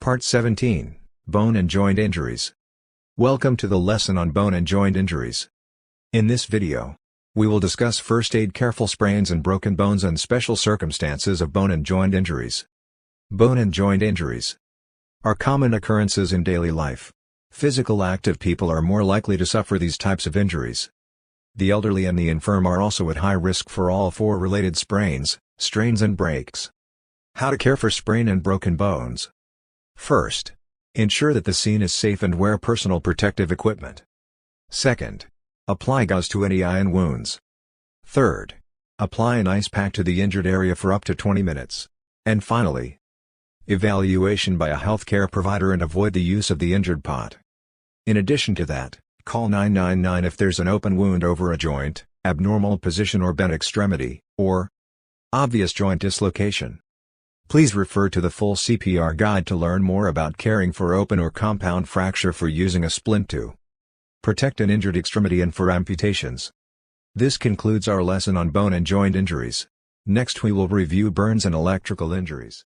Part 17, Bone and Joint Injuries. Welcome to the lesson on bone and joint injuries. In this video, we will discuss first aid, careful sprains and broken bones, and special circumstances of bone and joint injuries. Bone and joint injuries are common occurrences in daily life. Physical active people are more likely to suffer these types of injuries. The elderly and the infirm are also at high risk for all four related sprains, strains and breaks. How to care for sprain and broken bones. First, ensure that the scene is safe and wear personal protective equipment. Second, apply gauze to any eye and wounds. Third, apply an ice pack to the injured area for up to 20 minutes. And finally, evaluation by a healthcare provider and avoid the use of the injured pot. In addition to that, call 999 if there's an open wound over a joint, abnormal position or bent extremity, or obvious joint dislocation. Please refer to the full CPR guide to learn more about caring for open or compound fracture for using a splint to protect an injured extremity and for amputations. This concludes our lesson on bone and joint injuries. Next we will review burns and electrical injuries.